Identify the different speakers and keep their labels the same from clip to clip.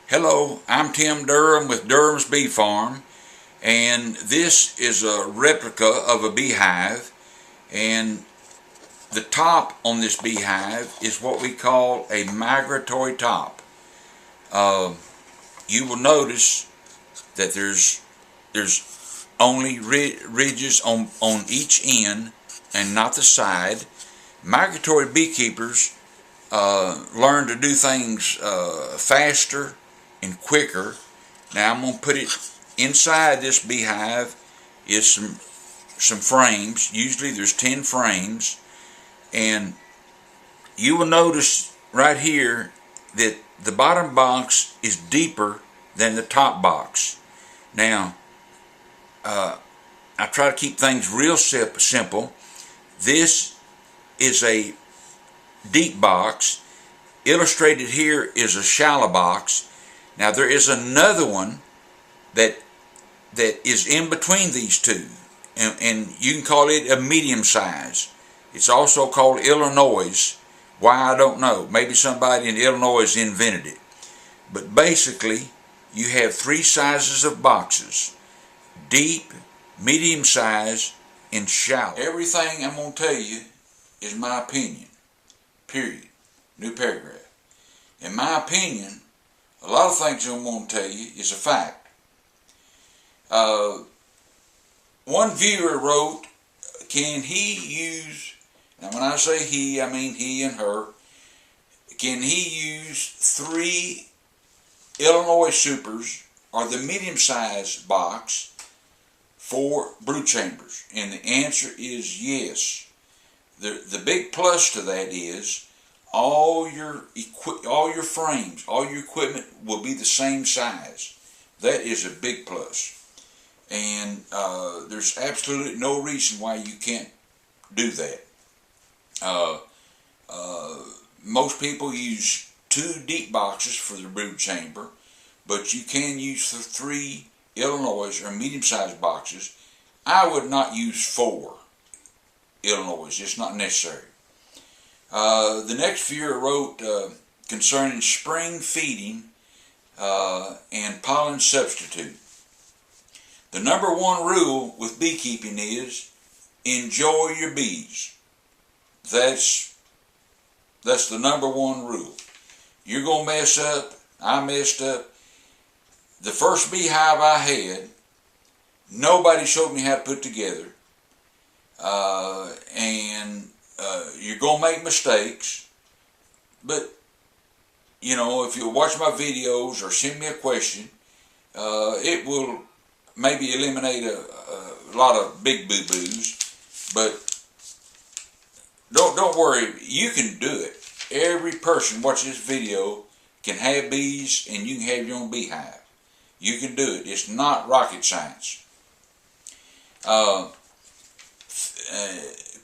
Speaker 1: Hello, I'm Tim Durham with Durham's Bee Farm, and this is a replica of a beehive, and the top on this beehive is what we call a migratory top. You will notice that there's only ridges on each end and not the side. Migratory beekeepers learn to do things faster and quicker. Now I'm going to put it inside this beehive is some frames. Usually there's 10 frames, and you will notice right here that the bottom box is deeper than the top box. Now I try to keep things real simple. This is a deep box. Illustrated here is a shallow box. Now there is another one that is in between these two, and you can call it a medium size. It's also called Illinois. Why, I don't know. Maybe somebody in Illinois invented it. But basically, you have three sizes of boxes: deep, medium size, and shallow. Everything I'm going to tell you is my opinion. Period. New paragraph. In my opinion, a lot of things I'm going to tell you is a fact. One viewer wrote, can he use, and when I say he, I mean he and her, can he use 3 Illinois Supers or the medium-sized box for brood chambers? And the answer is yes. The big plus to that is all your frames, all your equipment will be the same size. That is a big plus. And there's absolutely no reason why you can't do that. Most people use 2 deep boxes for the brood chamber, but you can use the 3 Illinois or medium-sized boxes. I would not use 4 Illinois. It's not necessary. The next viewer wrote concerning spring feeding and pollen substitute. The number 1 rule with beekeeping is enjoy your bees. That's the number 1 rule. You're going to mess up. I messed up. The first beehive I had, nobody showed me how to put together. You're going to make mistakes, but you know, if you watch my videos or send me a question, it will maybe eliminate a lot of big boo-boos. But don't worry, you can do it. Every person watching this video can have bees, and you can have your own beehive. You can do it. It's not rocket science.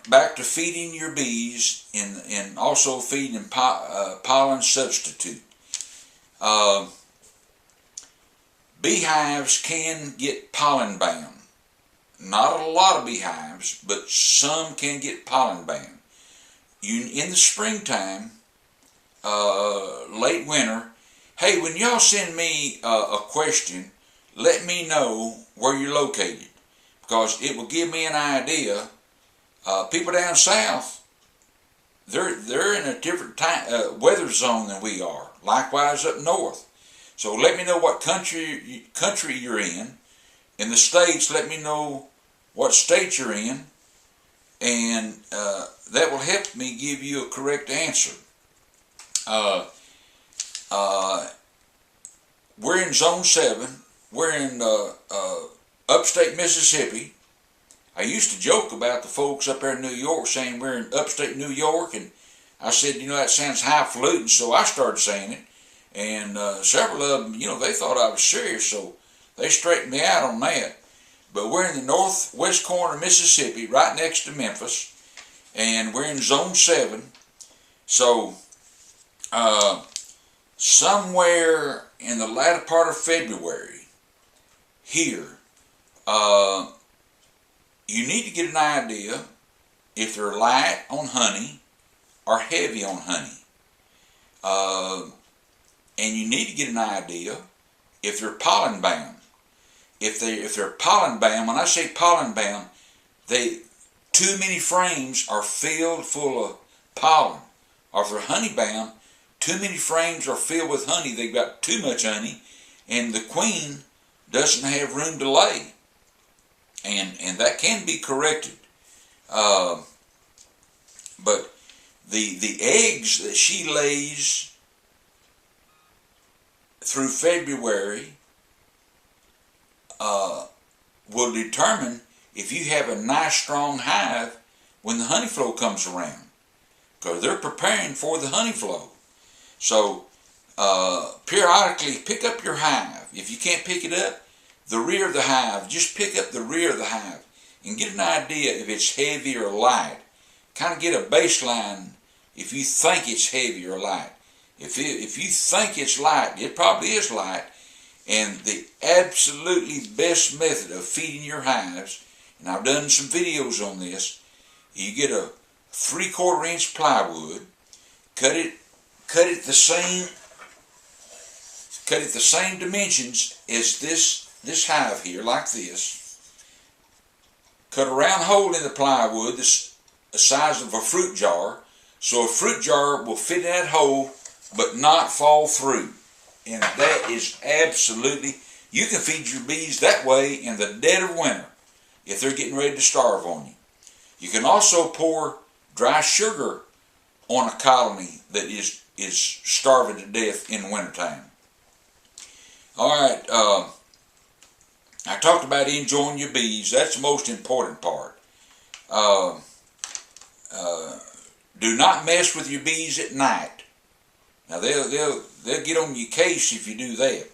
Speaker 1: Back to feeding your bees and also feeding pollen substitute. Beehives can get pollen bound. Not a lot of beehives, but some can get pollen bound. In the springtime, late winter, hey, when y'all send me a question, let me know where you're located, because it will give me an idea. People down south, they're in a different time, weather zone than we are. Likewise up north. So let me know what country you're in. In the States, let me know what state you're in, and that will help me give you a correct answer. We're in Zone 7. We're in upstate Mississippi. I used to joke about the folks up there in New York saying we're in upstate New York, and I said, you know, that sounds highfalutin, so I started saying it. And several of them, you know, they thought I was serious, so they straightened me out on that. But we're in the northwest corner of Mississippi, right next to Memphis, and we're in Zone 7. So somewhere in the latter part of February here, you need to get an idea if they're light on honey or heavy on honey. and you need to get an idea if they're pollen bound. If they're pollen bound, when I say pollen bound, too many frames are filled full of pollen. Or if they're honey bound, too many frames are filled with honey. They've got too much honey, and the queen doesn't have room to lay. And that can be corrected. But the eggs that she lays through February will determine if you have a nice strong hive when the honey flow comes around, because they're preparing for the honey flow. So periodically pick up your hive. If you can't pick it up, the rear of the hive, just pick up the rear of the hive and get an idea if it's heavy or light. Kind of get a baseline if you think it's heavy or light. If you think it's light, it probably is light. And the absolutely best method of feeding your hives, and I've done some videos on this, you get a 3/4 inch plywood, cut it the same dimensions as this hive here, like this. Cut a round hole in the plywood, the size of a fruit jar, so a fruit jar will fit in that hole but not fall through. And that is absolutely, you can feed your bees that way in the dead of winter if they're getting ready to starve on you. You can also pour dry sugar on a colony that is starving to death in the wintertime. Alright, I talked about enjoying your bees. That's the most important part. Do not mess with your bees at night. Now they'll get on your case if you do that.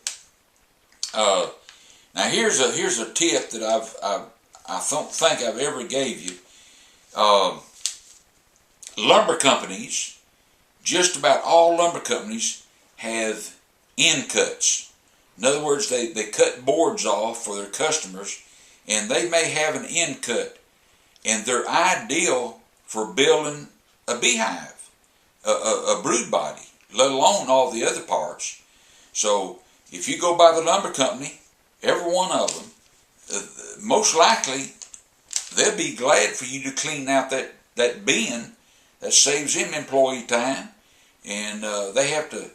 Speaker 1: Now here's a tip that I don't think I've ever gave you. Lumber companies, just about all lumber companies have end cuts. In other words, they cut boards off for their customers, and they may have an end cut, and they're ideal for building a beehive, a brood body, let alone all the other parts. So if you go by the lumber company, every one of them, most likely they'll be glad for you to clean out that bin. That saves them employee time, and they have to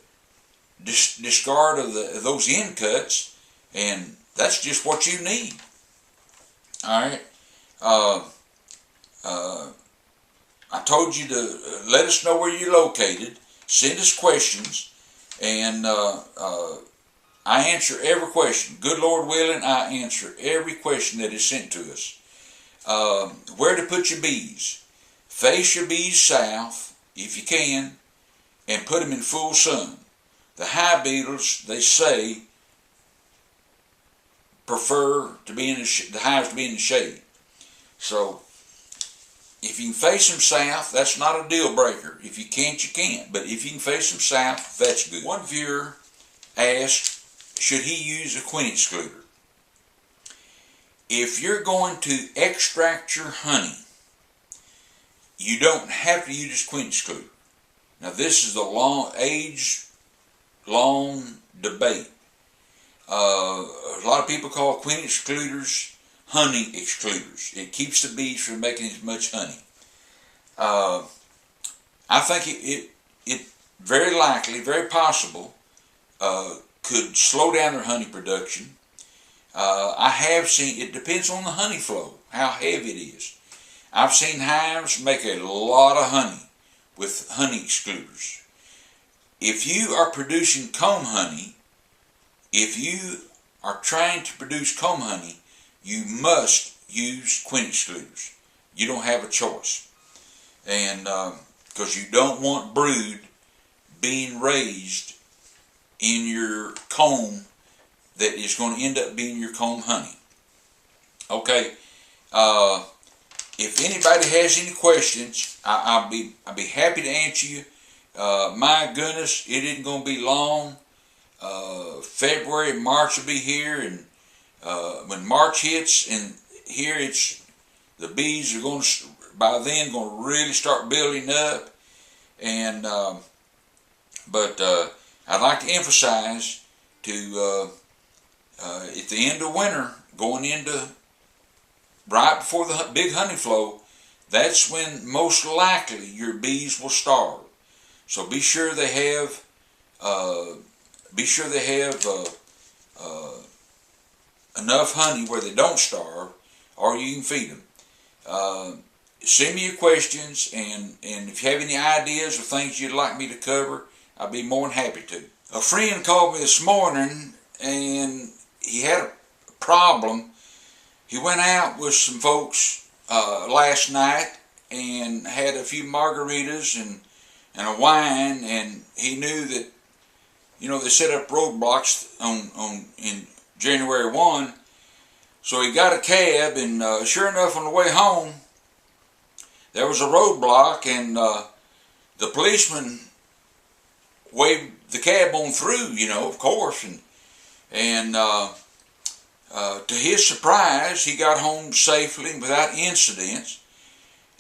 Speaker 1: discard of those end cuts, and that's just what you need. Alright, I told you to let us know where you're located, send us questions, and I answer every question. Good Lord willing, I answer every question that is sent to us. Where to put your bees? Face your bees south, if you can, and put them in full sun. The hive beetles, they say, prefer to be in the hives to be in the shade. So, if you can face them south, that's not a deal breaker. If you can't, you can't. But if you can face them south, that's good. One viewer asked, should he use a queen excluder? If you're going to extract your honey, you don't have to use a queen excluder. Now this is a age-long debate. A lot of people call queen excluders honey excluders. It keeps the bees from making as much honey. I think it very likely, very possible, could slow down their honey production. I have seen, it depends on the honey flow, how heavy it is. I've seen hives make a lot of honey with honey excluders. If you are producing comb honey, if you are trying to produce comb honey, you must use queen excluders. You don't have a choice. And because you don't want brood being raised in your comb that is going to end up being your comb honey. Okay, if anybody has any questions, I'll be happy to answer you. My goodness, it isn't going to be long. February, March will be here, and when March hits, and here the bees are going to, by then, going to really start building up. And I'd like to emphasize to at the end of winter, going into right before the big honey flow, that's when most likely your bees will starve. So be sure they have enough honey where they don't starve, or you can feed them. Send me your questions, and if you have any ideas or things you'd like me to cover, I'd be more than happy to. A friend called me this morning, and he had a problem. He went out with some folks last night and had a few margaritas and a wine, and he knew that, you know, they set up roadblocks in January 1. So he got a cab, and sure enough, on the way home, there was a roadblock, and the policeman waved the cab on through, you know, of course, and to his surprise, he got home safely and without incidents.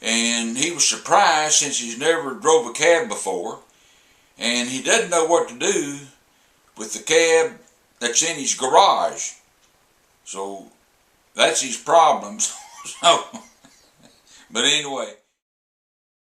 Speaker 1: And he was surprised, since he's never drove a cab before, and he doesn't know what to do with the cab that's in his garage. So that's his problem. So, but anyway.